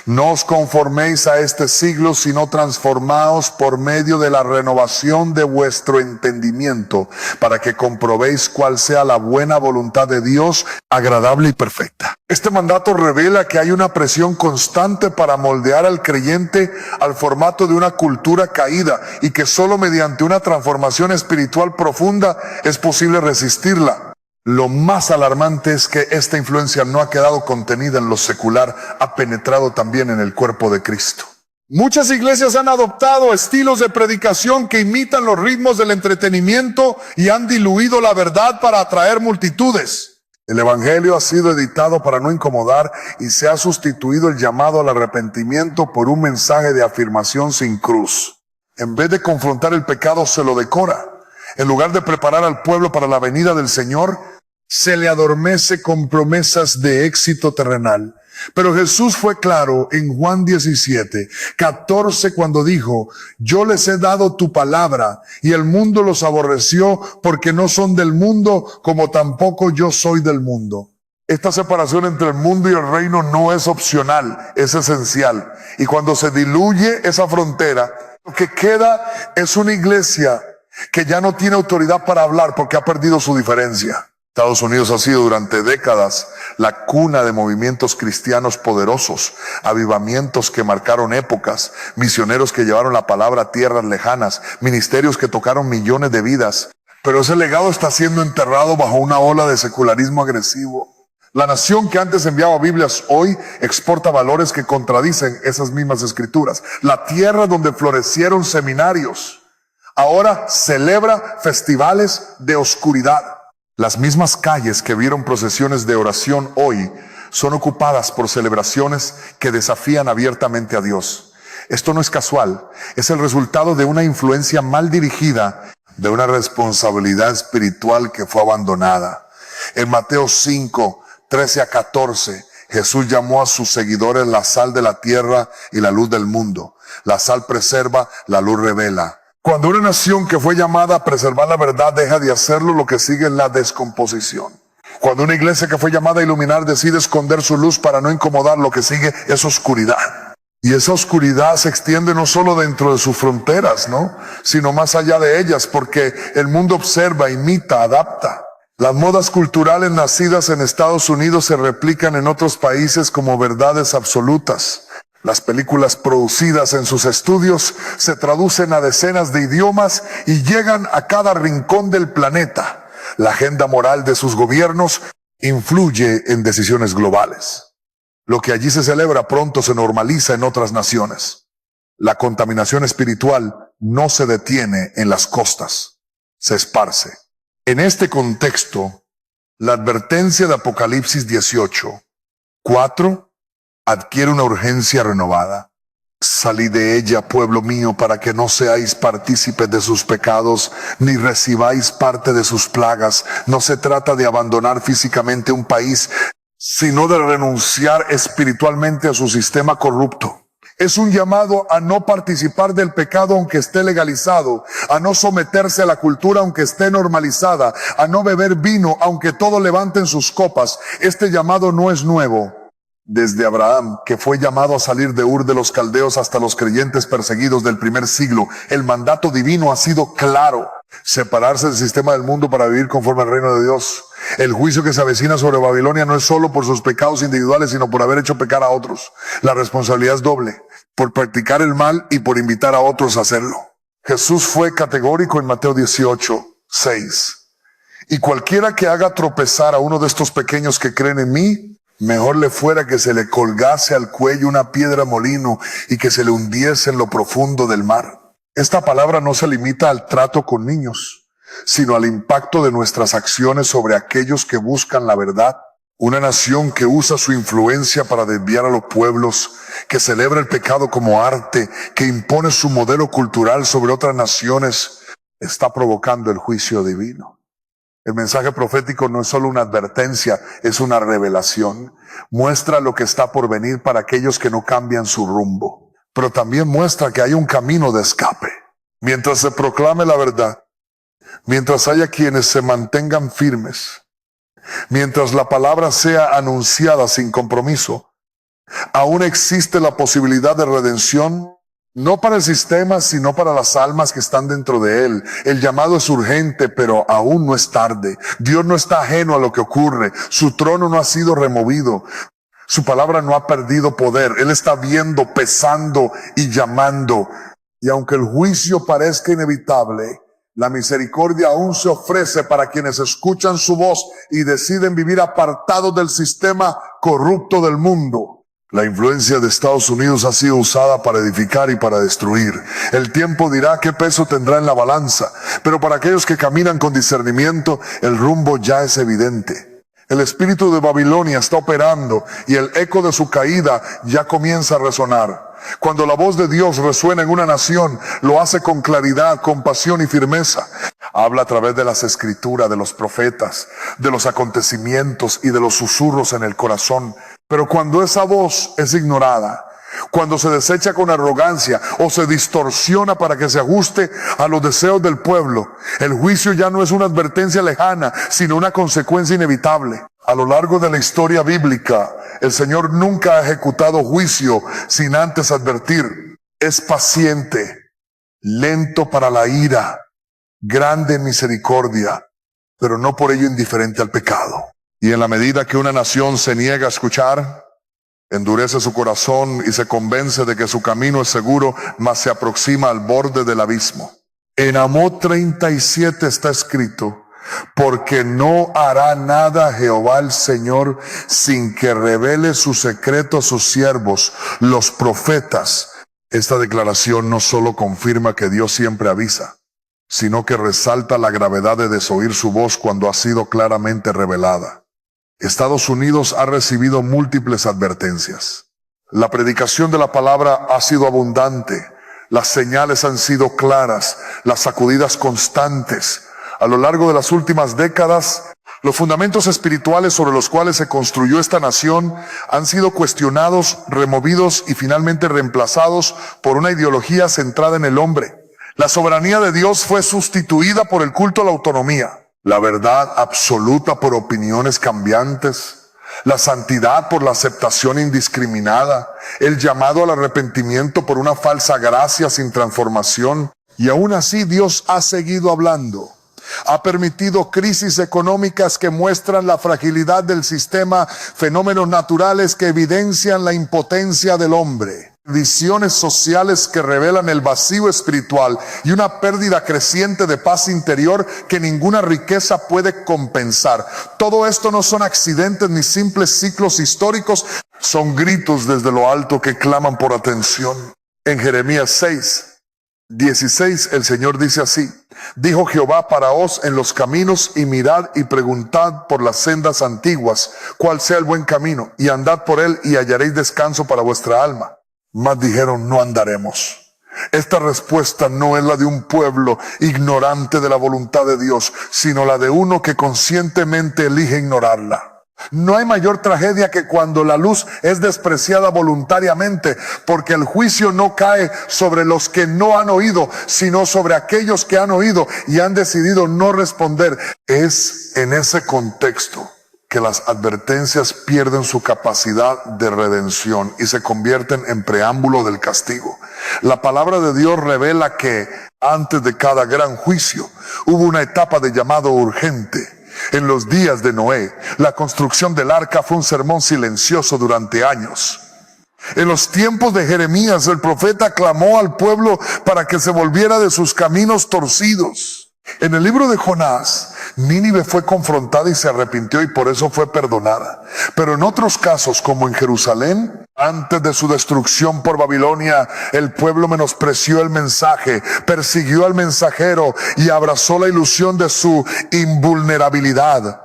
no os conforméis a este siglo, sino transformaos por medio de la renovación de vuestro entendimiento, para que comprobéis cuál sea la buena voluntad de Dios, agradable y perfecta. Este mandato revela que hay una presión constante para moldear al creyente al formato de una cultura caída, y que solo mediante una transformación espiritual profunda es posible resistirla. Lo más alarmante es que esta influencia no ha quedado contenida en lo secular, ha penetrado también en el cuerpo de Cristo. Muchas iglesias han adoptado estilos de predicación que imitan los ritmos del entretenimiento y han diluido la verdad para atraer multitudes. El evangelio ha sido editado para no incomodar y se ha sustituido el llamado al arrepentimiento por un mensaje de afirmación sin cruz. En vez de confrontar el pecado, se lo decora. En lugar de preparar al pueblo para la venida del Señor, se le adormece con promesas de éxito terrenal. Pero Jesús fue claro en Juan 17:14 cuando dijo: yo les he dado tu palabra y el mundo los aborreció porque no son del mundo, como tampoco yo soy del mundo. Esta separación entre el mundo y el reino no es opcional, es esencial. Y cuando se diluye esa frontera, lo que queda es una iglesia que ya no tiene autoridad para hablar porque ha perdido su diferencia. Estados Unidos ha sido durante décadas la cuna de movimientos cristianos poderosos, avivamientos que marcaron épocas, misioneros que llevaron la palabra a tierras lejanas, ministerios que tocaron millones de vidas. Pero ese legado está siendo enterrado bajo una ola de secularismo agresivo. La nación que antes enviaba Biblias hoy exporta valores que contradicen esas mismas escrituras. La tierra donde florecieron seminarios ahora celebra festivales de oscuridad. Las mismas calles que vieron procesiones de oración hoy son ocupadas por celebraciones que desafían abiertamente a Dios. Esto no es casual, es el resultado de una influencia mal dirigida, de una responsabilidad espiritual que fue abandonada. En Mateo 5:13-14, Jesús llamó a sus seguidores la sal de la tierra y la luz del mundo. La sal preserva, la luz revela. Cuando una nación que fue llamada a preservar la verdad deja de hacerlo, lo que sigue es la descomposición. Cuando una iglesia que fue llamada a iluminar decide esconder su luz para no incomodar, lo que sigue es oscuridad. Y esa oscuridad se extiende no solo dentro de sus fronteras, sino más allá de ellas, porque el mundo observa, imita, adapta. Las modas culturales nacidas en Estados Unidos se replican en otros países como verdades absolutas. Las películas producidas en sus estudios se traducen a decenas de idiomas y llegan a cada rincón del planeta. La agenda moral de sus gobiernos influye en decisiones globales. Lo que allí se celebra pronto se normaliza en otras naciones. La contaminación espiritual no se detiene en las costas, se esparce. En este contexto, la advertencia de Apocalipsis 18 4. Adquiere una urgencia renovada. Salid de ella, pueblo mío, para que no seáis partícipes de sus pecados, ni recibáis parte de sus plagas. No se trata de abandonar físicamente un país, sino de renunciar espiritualmente a su sistema corrupto. Es un llamado a no participar del pecado aunque esté legalizado, a no someterse a la cultura aunque esté normalizada, a no beber vino aunque todos levanten sus copas. Este llamado no es nuevo. Desde Abraham, que fue llamado a salir de Ur de los Caldeos, hasta los creyentes perseguidos del primer siglo, el mandato divino ha sido claro: separarse del sistema del mundo para vivir conforme al reino de Dios. El juicio que se avecina sobre Babilonia no es solo por sus pecados individuales, sino por haber hecho pecar a otros. La responsabilidad es doble: por practicar el mal y por invitar a otros a hacerlo. Jesús fue categórico en Mateo 18:6. Y cualquiera que haga tropezar a uno de estos pequeños que creen en mí, mejor le fuera que se le colgase al cuello una piedra molino y que se le hundiese en lo profundo del mar. Esta palabra no se limita al trato con niños, sino al impacto de nuestras acciones sobre aquellos que buscan la verdad. Una nación que usa su influencia para desviar a los pueblos, que celebra el pecado como arte, que impone su modelo cultural sobre otras naciones, está provocando el juicio divino. El mensaje profético no es solo una advertencia, es una revelación. Muestra lo que está por venir para aquellos que no cambian su rumbo, pero también muestra que hay un camino de escape. Mientras se proclame la verdad, mientras haya quienes se mantengan firmes, mientras la palabra sea anunciada sin compromiso, aún existe la posibilidad de redención. No para el sistema, sino para las almas que están dentro de él. El llamado es urgente, pero aún no es tarde. Dios no está ajeno a lo que ocurre. Su trono no ha sido removido. Su palabra no ha perdido poder. Él está viendo, pesando y llamando. Y aunque el juicio parezca inevitable, la misericordia aún se ofrece para quienes escuchan su voz y deciden vivir apartados del sistema corrupto del mundo. La influencia de Estados Unidos ha sido usada para edificar y para destruir. El tiempo dirá qué peso tendrá en la balanza, pero para aquellos que caminan con discernimiento, el rumbo ya es evidente. El espíritu de Babilonia está operando y el eco de su caída ya comienza a resonar. Cuando la voz de Dios resuena en una nación, lo hace con claridad, con pasión y firmeza. Habla a través de las escrituras, de los profetas, de los acontecimientos y de los susurros en el corazón. Pero cuando esa voz es ignorada, cuando se desecha con arrogancia o se distorsiona para que se ajuste a los deseos del pueblo, el juicio ya no es una advertencia lejana, sino una consecuencia inevitable. A lo largo de la historia bíblica, el Señor nunca ha ejecutado juicio sin antes advertir. Es paciente, lento para la ira, grande en misericordia, pero no por ello indiferente al pecado. Y en la medida que una nación se niega a escuchar, endurece su corazón y se convence de que su camino es seguro, mas se aproxima al borde del abismo. En Amós 37 está escrito: porque no hará nada Jehová el Señor sin que revele su secreto a sus siervos, los profetas. Esta declaración no solo confirma que Dios siempre avisa, sino que resalta la gravedad de desoír su voz cuando ha sido claramente revelada. Estados Unidos ha recibido múltiples advertencias. La predicación de la palabra ha sido abundante, las señales han sido claras, las sacudidas constantes. A lo largo de las últimas décadas, los fundamentos espirituales sobre los cuales se construyó esta nación han sido cuestionados, removidos y finalmente reemplazados por una ideología centrada en el hombre. La soberanía de Dios fue sustituida por el culto a la autonomía. La verdad absoluta por opiniones cambiantes, la santidad por la aceptación indiscriminada, el llamado al arrepentimiento por una falsa gracia sin transformación. Y aún así Dios ha seguido hablando. Ha permitido crisis económicas que muestran la fragilidad del sistema, fenómenos naturales que evidencian la impotencia del hombre, visiones sociales que revelan el vacío espiritual y una pérdida creciente de paz interior que ninguna riqueza puede compensar. Todo esto no son accidentes ni simples ciclos históricos, son gritos desde lo alto que claman por atención. En Jeremías 6, 16, el Señor dice así: dijo Jehová, paraos en los caminos y mirad y preguntad por las sendas antiguas cuál sea el buen camino, y andad por él y hallaréis descanso para vuestra alma. Mas dijeron: no andaremos. Esta respuesta no es la de un pueblo ignorante de la voluntad de Dios, sino la de uno que conscientemente elige ignorarla. No hay mayor tragedia que cuando la luz es despreciada voluntariamente, porque el juicio no cae sobre los que no han oído, sino sobre aquellos que han oído y han decidido no responder. Es en ese contexto que las advertencias pierden su capacidad de redención y se convierten en preámbulo del castigo. La palabra de Dios revela que antes de cada gran juicio hubo una etapa de llamado urgente. En los días de Noé, la construcción del arca fue un sermón silencioso durante años. En los tiempos de Jeremías, el profeta clamó al pueblo para que se volviera de sus caminos torcidos. En el libro de Jonás, Nínive fue confrontada y se arrepintió y por eso fue perdonada. Pero en otros casos, como en Jerusalén, antes de su destrucción por Babilonia, el pueblo menospreció el mensaje, persiguió al mensajero y abrazó la ilusión de su invulnerabilidad.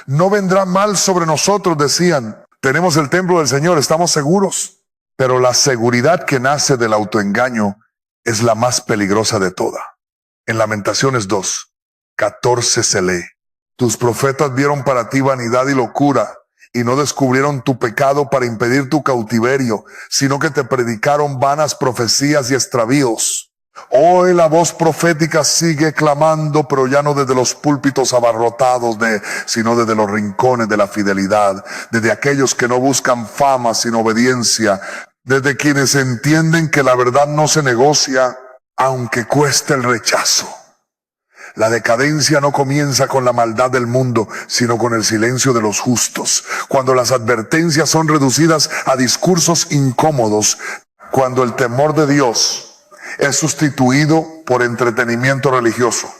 No vendrá mal sobre nosotros, decían. Tenemos el templo del Señor, estamos seguros. Pero la seguridad que nace del autoengaño es la más peligrosa de toda. En Lamentaciones 2:14 se lee: tus profetas vieron para ti vanidad y locura, y no descubrieron tu pecado para impedir tu cautiverio, sino que te predicaron vanas profecías y extravíos. Hoy la voz profética sigue clamando, pero ya no desde los púlpitos abarrotados, sino desde los rincones de la fidelidad, desde aquellos que no buscan fama sino obediencia, desde quienes entienden que la verdad no se negocia, aunque cueste el rechazo. La decadencia no comienza con la maldad del mundo, sino con el silencio de los justos. Cuando las advertencias son reducidas a discursos incómodos, cuando el temor de Dios es sustituido por entretenimiento religioso.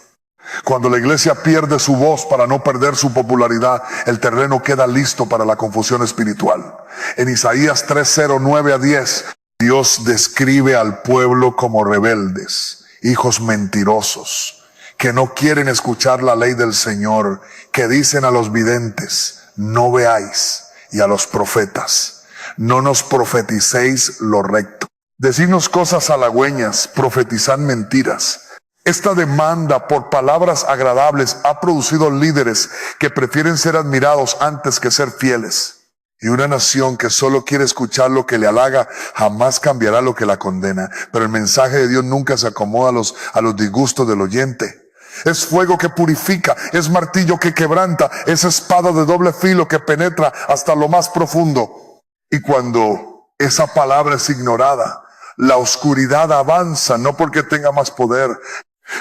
Cuando la iglesia pierde su voz para no perder su popularidad, el terreno queda listo para la confusión espiritual. En Isaías 3:9-10, Dios describe al pueblo como rebeldes, hijos mentirosos, que no quieren escuchar la ley del Señor, que dicen a los videntes: no veáis, y a los profetas: no nos profeticéis lo recto. Decirnos cosas halagüeñas, profetizar mentiras. Esta demanda por palabras agradables ha producido líderes que prefieren ser admirados antes que ser fieles. Y una nación que solo quiere escuchar lo que le halaga jamás cambiará lo que la condena. Pero el mensaje de Dios nunca se acomoda a los disgustos del oyente. Es fuego que purifica, es martillo que quebranta, es espada de doble filo que penetra hasta lo más profundo. Y cuando esa palabra es ignorada, la oscuridad avanza, no porque tenga más poder,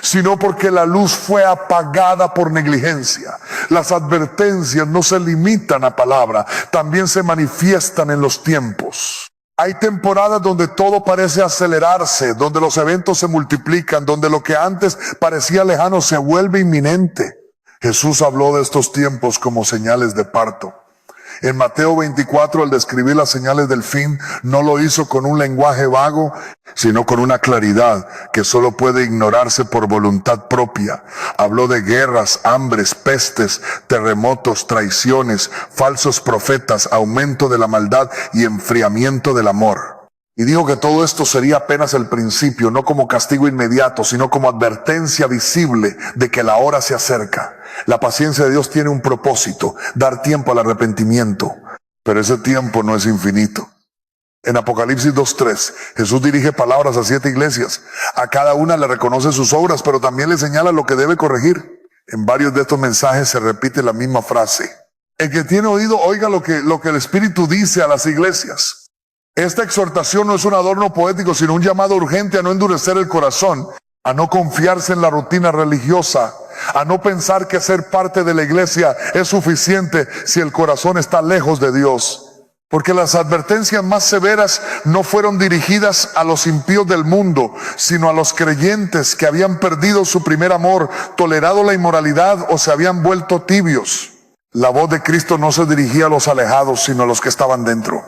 sino porque la luz fue apagada por negligencia. Las advertencias no se limitan a palabra, también se manifiestan en los tiempos. Hay temporadas donde todo parece acelerarse, donde los eventos se multiplican, donde lo que antes parecía lejano se vuelve inminente. Jesús habló de estos tiempos como señales de parto. En Mateo 24, al describir las señales del fin, no lo hizo con un lenguaje vago, sino con una claridad que solo puede ignorarse por voluntad propia. Habló de guerras, hambres, pestes, terremotos, traiciones, falsos profetas, aumento de la maldad y enfriamiento del amor. Y dijo que todo esto sería apenas el principio, no como castigo inmediato, sino como advertencia visible de que la hora se acerca. La paciencia de Dios tiene un propósito: dar tiempo al arrepentimiento, pero ese tiempo no es infinito. En Apocalipsis 2:3, Jesús dirige palabras a 7 iglesias. A cada una le reconoce sus obras, pero también le señala lo que debe corregir. En varios de estos mensajes se repite la misma frase: el que tiene oído, oiga lo que el Espíritu dice a las iglesias. Esta exhortación no es un adorno poético, sino un llamado urgente a no endurecer el corazón, a no confiarse en la rutina religiosa, a no pensar que ser parte de la iglesia es suficiente si el corazón está lejos de Dios. Porque las advertencias más severas no fueron dirigidas a los impíos del mundo, sino a los creyentes que habían perdido su primer amor, tolerado la inmoralidad o se habían vuelto tibios. La voz de Cristo no se dirigía a los alejados, sino a los que estaban dentro.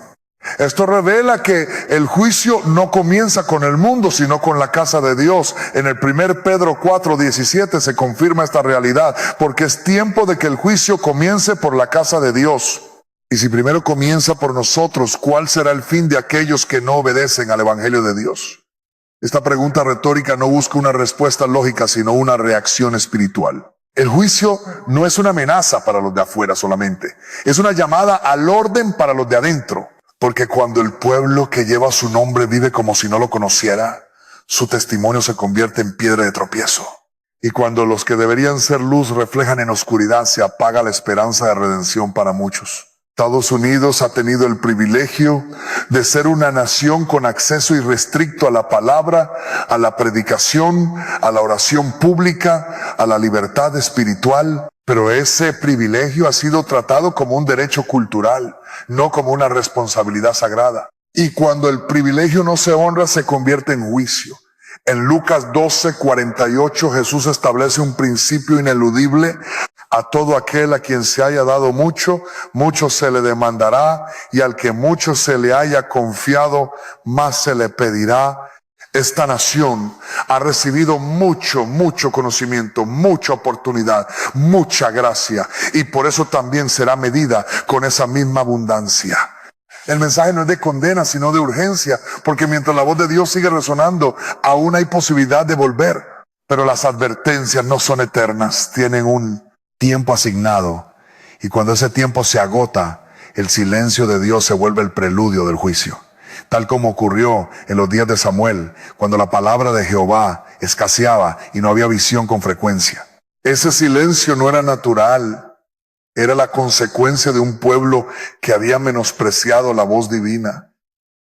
Esto revela que el juicio no comienza con el mundo, sino con la casa de Dios. En el 1 Pedro 4:17 se confirma esta realidad, porque es tiempo de que el juicio comience por la casa de Dios. Y si primero comienza por nosotros, ¿cuál será el fin de aquellos que no obedecen al Evangelio de Dios? Esta pregunta retórica no busca una respuesta lógica, sino una reacción espiritual. El juicio no es una amenaza para los de afuera solamente, es una llamada al orden para los de adentro. Porque cuando el pueblo que lleva su nombre vive como si no lo conociera, su testimonio se convierte en piedra de tropiezo. Y cuando los que deberían ser luz reflejan en oscuridad, se apaga la esperanza de redención para muchos. Estados Unidos ha tenido el privilegio de ser una nación con acceso irrestricto a la palabra, a la predicación, a la oración pública, a la libertad espiritual. Pero ese privilegio ha sido tratado como un derecho cultural, no como una responsabilidad sagrada. Y cuando el privilegio no se honra, se convierte en juicio. En Lucas 12:48 Jesús establece un principio ineludible: a todo aquel a quien se haya dado mucho, mucho se le demandará, y al que mucho se le haya confiado, más se le pedirá. Esta nación ha recibido mucho conocimiento, mucha oportunidad, mucha gracia, y por eso también será medida con esa misma abundancia. El mensaje no es de condena, sino de urgencia, porque mientras la voz de Dios sigue resonando, aún hay posibilidad de volver. Pero las advertencias no son eternas, tienen un tiempo asignado, y cuando ese tiempo se agota, el silencio de Dios se vuelve el preludio del juicio. Tal como ocurrió en los días de Samuel, cuando la palabra de Jehová escaseaba y no había visión con frecuencia. Ese silencio no era natural, era la consecuencia de un pueblo que había menospreciado la voz divina.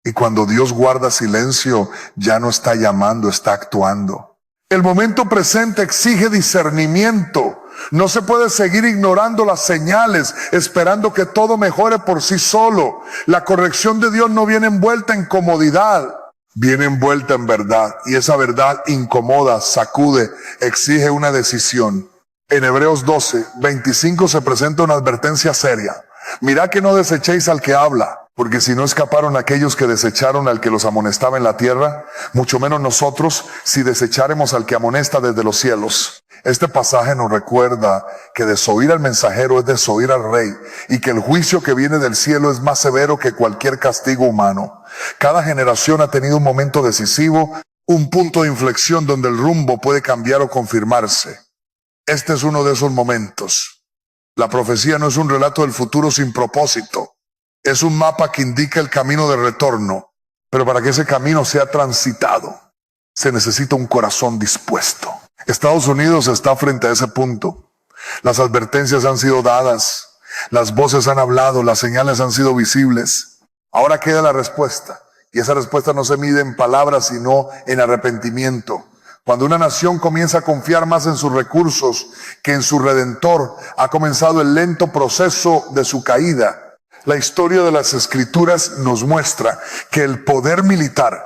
Y cuando Dios guarda silencio, ya no está llamando, está actuando. El momento presente exige discernimiento. No se puede seguir ignorando las señales, esperando que todo mejore por sí solo. La corrección de Dios no viene envuelta en comodidad, viene envuelta en verdad. Y esa verdad incomoda, sacude, exige una decisión. En Hebreos 12:25 se presenta una advertencia seria. Mirad que no desechéis al que habla, porque si no escaparon aquellos que desecharon al que los amonestaba en la tierra, mucho menos nosotros si desecháremos al que amonesta desde los cielos. Este pasaje nos recuerda que desoír al mensajero es desoír al rey, y que el juicio que viene del cielo es más severo que cualquier castigo humano. Cada generación ha tenido un momento decisivo, un punto de inflexión donde el rumbo puede cambiar o confirmarse. Este es uno de esos momentos. La profecía no es un relato del futuro sin propósito. Es un mapa que indica el camino de retorno. Pero para que ese camino sea transitado, se necesita un corazón dispuesto. Estados Unidos está frente a ese punto. Las advertencias han sido dadas. Las voces han hablado. Las señales han sido visibles. Ahora queda la respuesta. Y esa respuesta no se mide en palabras, sino en arrepentimiento. Cuando una nación comienza a confiar más en sus recursos que en su Redentor, ha comenzado el lento proceso de su caída. La historia de las Escrituras nos muestra que el poder militar,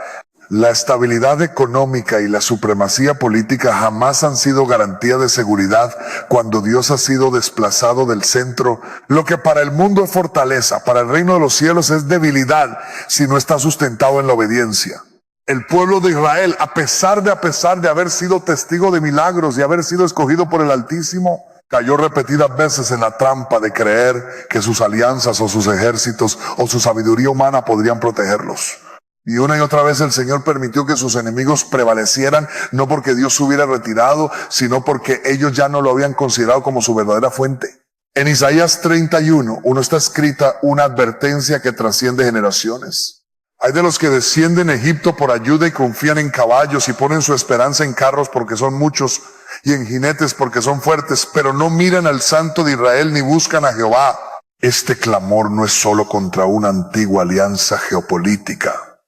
la estabilidad económica y la supremacía política jamás han sido garantía de seguridad cuando Dios ha sido desplazado del centro. Lo que para el mundo es fortaleza, para el reino de los cielos es debilidad si no está sustentado en la obediencia. El pueblo de Israel, a pesar de haber sido testigo de milagros y haber sido escogido por el Altísimo, cayó repetidas veces en la trampa de creer que sus alianzas o sus ejércitos o su sabiduría humana podrían protegerlos. Y una y otra vez el Señor permitió que sus enemigos prevalecieran, no porque Dios se hubiera retirado, sino porque ellos ya no lo habían considerado como su verdadera fuente. En Isaías 31, está escrita una advertencia que trasciende generaciones. Hay de los que descienden a Egipto por ayuda y confían en caballos y ponen su esperanza en carros porque son muchos y en jinetes porque son fuertes, pero no miran al Santo de Israel ni buscan a Jehová. Este clamor no es solo contra una antigua alianza geopolítica,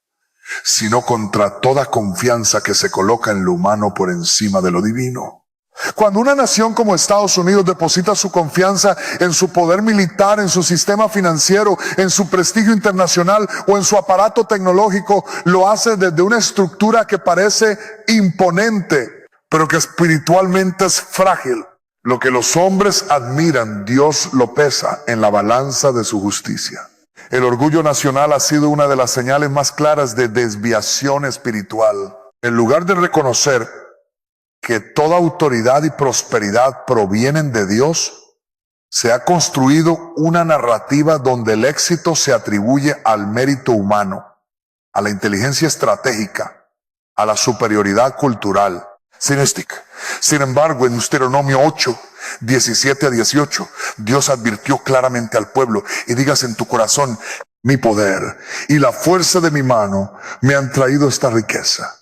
sino contra toda confianza que se coloca en lo humano por encima de lo divino. Cuando una nación como Estados Unidos deposita su confianza en su poder militar, en su sistema financiero, en su prestigio internacional o en su aparato tecnológico, lo hace desde una estructura que parece imponente, pero que espiritualmente es frágil. Lo que los hombres admiran, Dios lo pesa en la balanza de su justicia. El orgullo nacional ha sido una de las señales más claras de desviación espiritual. En lugar de reconocer que toda autoridad y prosperidad provienen de Dios, se ha construido una narrativa donde el éxito se atribuye al mérito humano, a la inteligencia estratégica, a la superioridad cultural. Sin embargo, en Deuteronomio 8, 17 a 18, Dios advirtió claramente al pueblo: y digas en tu corazón, mi poder y la fuerza de mi mano me han traído esta riqueza.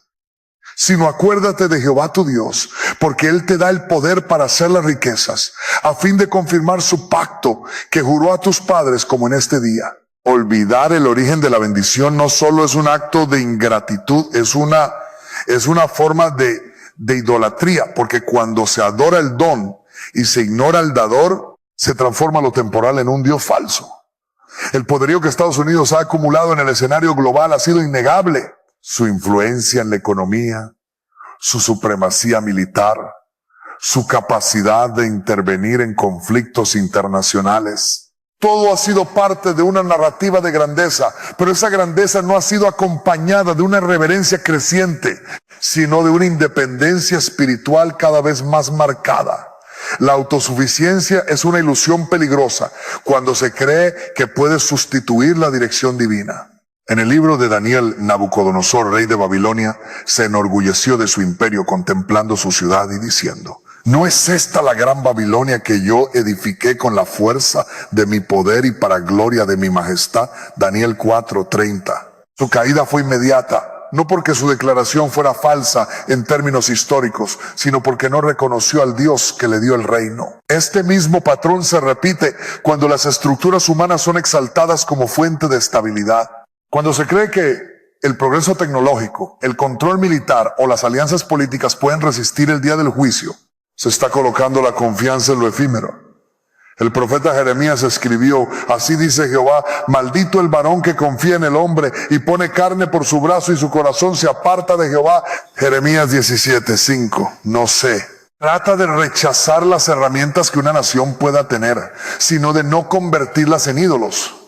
Sino acuérdate de Jehová tu Dios, porque Él te da el poder para hacer las riquezas, a fin de confirmar su pacto que juró a tus padres como en este día. Olvidar el origen de la bendición no solo es un acto de ingratitud, es una forma de idolatría, porque cuando se adora el don y se ignora al dador, se transforma lo temporal en un Dios falso. El poderío que Estados Unidos ha acumulado en el escenario global ha sido innegable. Su influencia en la economía, su supremacía militar, su capacidad de intervenir en conflictos internacionales. Todo ha sido parte de una narrativa de grandeza, pero esa grandeza no ha sido acompañada de una reverencia creciente, sino de una independencia espiritual cada vez más marcada. La autosuficiencia es una ilusión peligrosa cuando se cree que puede sustituir la dirección divina. En el libro de Daniel, Nabucodonosor, rey de Babilonia, se enorgulleció de su imperio contemplando su ciudad y diciendo: ¿no es esta la gran Babilonia que yo edifiqué con la fuerza de mi poder y para gloria de mi majestad? Daniel 4:30. Su caída fue inmediata, no porque su declaración fuera falsa en términos históricos, sino porque no reconoció al Dios que le dio el reino. Este mismo patrón se repite cuando las estructuras humanas son exaltadas como fuente de estabilidad. Cuando se cree que el progreso tecnológico, el control militar o las alianzas políticas pueden resistir el día del juicio, se está colocando la confianza en lo efímero. El profeta Jeremías escribió: así dice Jehová, maldito el varón que confía en el hombre y pone carne por su brazo y su corazón se aparta de Jehová. Jeremías 17:5. No sé. Trata de rechazar las herramientas que una nación pueda tener, sino de no convertirlas en ídolos.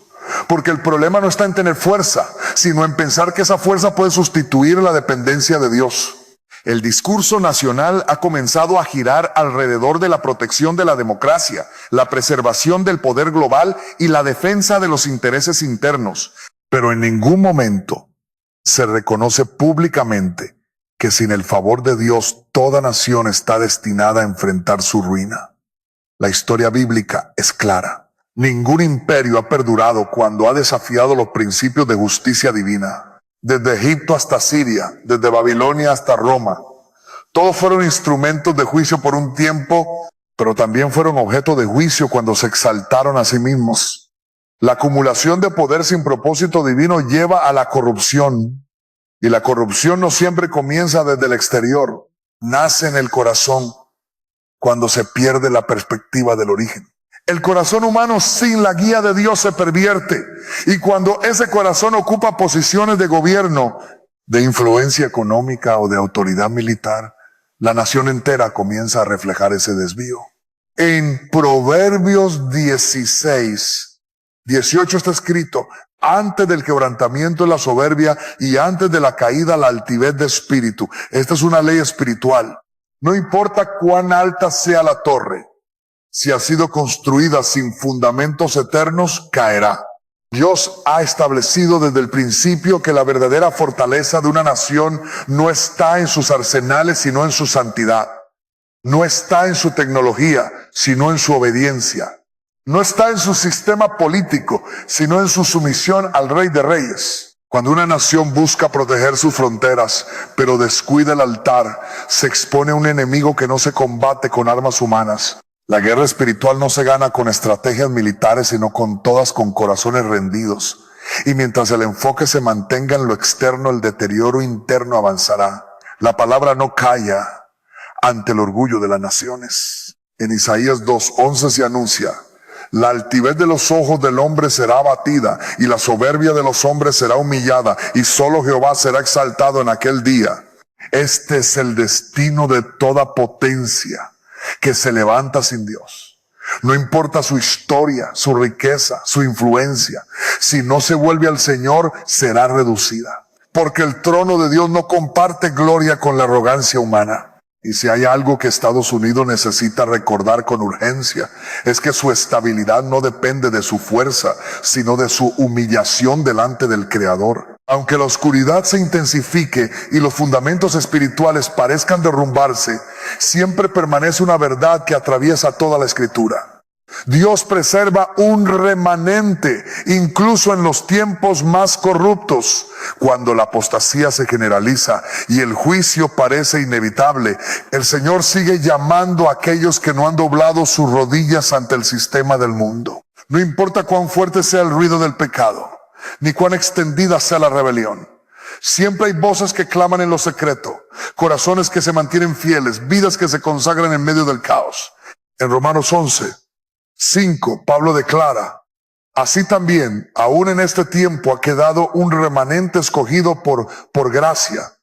Porque el problema no está en tener fuerza, sino en pensar que esa fuerza puede sustituir la dependencia de Dios. El discurso nacional ha comenzado a girar alrededor de la protección de la democracia, la preservación del poder global y la defensa de los intereses internos. Pero en ningún momento se reconoce públicamente que sin el favor de Dios toda nación está destinada a enfrentar su ruina. La historia bíblica es clara. Ningún imperio ha perdurado cuando ha desafiado los principios de justicia divina. Desde Egipto hasta Siria, desde Babilonia hasta Roma. Todos fueron instrumentos de juicio por un tiempo, pero también fueron objeto de juicio cuando se exaltaron a sí mismos. La acumulación de poder sin propósito divino lleva a la corrupción. Y la corrupción no siempre comienza desde el exterior. Nace en el corazón cuando se pierde la perspectiva del origen. El corazón humano sin la guía de Dios se pervierte. Y cuando ese corazón ocupa posiciones de gobierno, de influencia económica o de autoridad militar, la nación entera comienza a reflejar ese desvío. En Proverbios 16, 18 está escrito: antes del quebrantamiento la soberbia y antes de la caída la altivez de espíritu. Esta es una ley espiritual. No importa cuán alta sea la torre, si ha sido construida sin fundamentos eternos, caerá. Dios ha establecido desde el principio que la verdadera fortaleza de una nación no está en sus arsenales, sino en su santidad. No está en su tecnología, sino en su obediencia. No está en su sistema político, sino en su sumisión al Rey de Reyes. Cuando una nación busca proteger sus fronteras, pero descuida el altar, se expone a un enemigo que no se combate con armas humanas. La guerra espiritual no se gana con estrategias militares, sino con corazones rendidos. Y mientras el enfoque se mantenga en lo externo, el deterioro interno avanzará. La palabra no calla ante el orgullo de las naciones. En Isaías 2:11 se anuncia: la altivez de los ojos del hombre será abatida, y la soberbia de los hombres será humillada, y solo Jehová será exaltado en aquel día. Este es el destino de toda potencia que se levanta sin Dios. No importa su historia, su riqueza, su influencia. Si no se vuelve al Señor, será reducida. Porque el trono de Dios no comparte gloria con la arrogancia humana. Y si hay algo que Estados Unidos necesita recordar con urgencia, es que su estabilidad no depende de su fuerza, sino de su humillación delante del Creador. Aunque la oscuridad se intensifique y los fundamentos espirituales parezcan derrumbarse, siempre permanece una verdad que atraviesa toda la Escritura. Dios preserva un remanente, incluso en los tiempos más corruptos. Cuando la apostasía se generaliza y el juicio parece inevitable, el Señor sigue llamando a aquellos que no han doblado sus rodillas ante el sistema del mundo. No importa cuán fuerte sea el ruido del pecado, ni cuán extendida sea la rebelión. Siempre hay voces que claman en lo secreto, corazones que se mantienen fieles, vidas que se consagran en medio del caos. En Romanos 11:5, Pablo declara: así también, aún en este tiempo ha quedado un remanente escogido por gracia.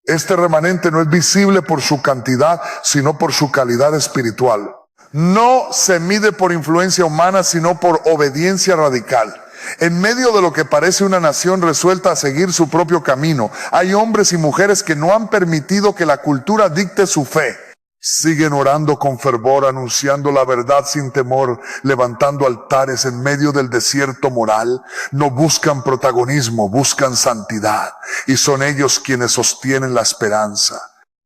Este remanente no es visible por su cantidad, sino por su calidad espiritual. No se mide por influencia humana, sino por obediencia radical. En medio de lo que parece una nación resuelta a seguir su propio camino, hay hombres y mujeres que no han permitido que la cultura dicte su fe. Siguen orando con fervor, anunciando la verdad sin temor, levantando altares en medio del desierto moral. No buscan protagonismo, buscan santidad. Y son ellos quienes sostienen la esperanza.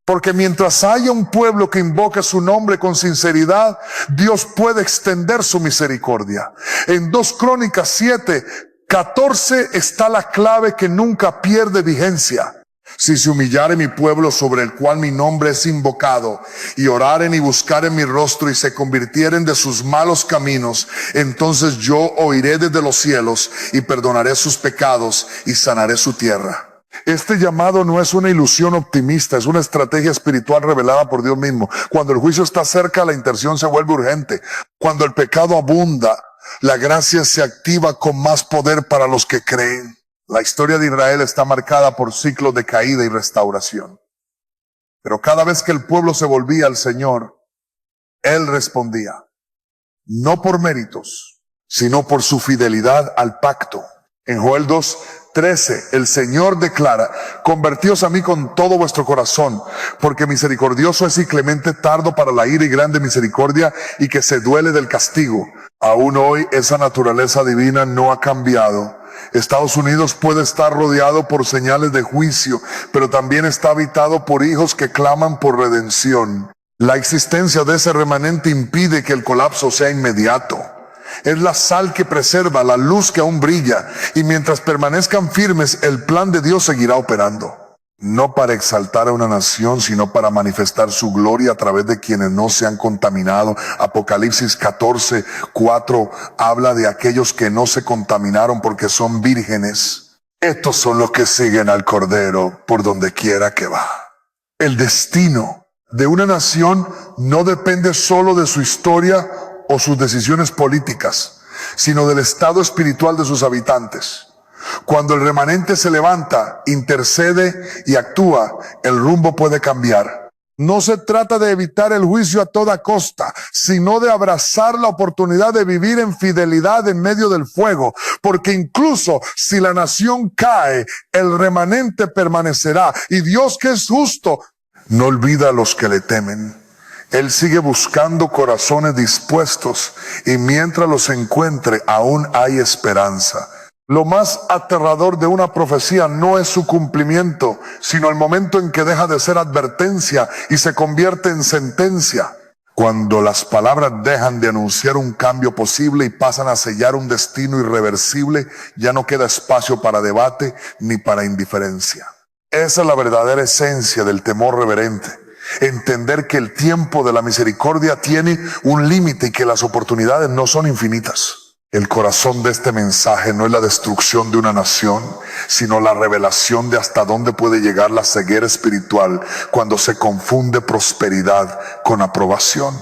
Porque mientras haya un pueblo que invoque su nombre con sinceridad, Dios puede extender su misericordia. En 2 Crónicas 7:14 está la clave que nunca pierde vigencia. Si se humillare mi pueblo sobre el cual mi nombre es invocado, y oraren y buscaren mi rostro y se convirtieren de sus malos caminos, entonces yo oiré desde los cielos y perdonaré sus pecados y sanaré su tierra. Este llamado no es una ilusión optimista, es una estrategia espiritual revelada por Dios mismo. Cuando el juicio está cerca, la intercesión se vuelve urgente. Cuando el pecado abunda, la gracia se activa con más poder para los que creen. La historia de Israel está marcada por ciclos de caída y restauración. Pero cada vez que el pueblo se volvía al Señor, Él respondía, no por méritos, sino por su fidelidad al pacto. En Joel 2:13, el Señor declara: convertíos a mí con todo vuestro corazón, porque misericordioso es y clemente, tardo para la ira y grande misericordia, y que se duele del castigo. Aún hoy esa naturaleza divina no ha cambiado. Estados Unidos puede estar rodeado por señales de juicio, pero también está habitado por hijos que claman por redención. La existencia de ese remanente impide que el colapso sea inmediato. Es la sal que preserva, la luz que aún brilla, y mientras permanezcan firmes, el plan de Dios seguirá operando. No para exaltar a una nación, sino para manifestar su gloria a través de quienes no se han contaminado. Apocalipsis 14:4 habla de aquellos que no se contaminaron porque son vírgenes. Estos son los que siguen al Cordero por donde quiera que va. El destino de una nación no depende solo de su historia o sus decisiones políticas, sino del estado espiritual de sus habitantes. Cuando el remanente se levanta, intercede y actúa, el rumbo puede cambiar. No se trata de evitar el juicio a toda costa, sino de abrazar la oportunidad de vivir en fidelidad en medio del fuego, porque incluso si la nación cae, el remanente permanecerá, y Dios, que es justo, no olvida a los que le temen. Él sigue buscando corazones dispuestos, y mientras los encuentre, aún hay esperanza. Lo más aterrador de una profecía no es su cumplimiento, sino el momento en que deja de ser advertencia y se convierte en sentencia. Cuando las palabras dejan de anunciar un cambio posible y pasan a sellar un destino irreversible, ya no queda espacio para debate ni para indiferencia. Esa es la verdadera esencia del temor reverente. Entender que el tiempo de la misericordia tiene un límite y que las oportunidades no son infinitas. El corazón de este mensaje no es la destrucción de una nación, sino la revelación de hasta dónde puede llegar la ceguera espiritual cuando se confunde prosperidad con aprobación.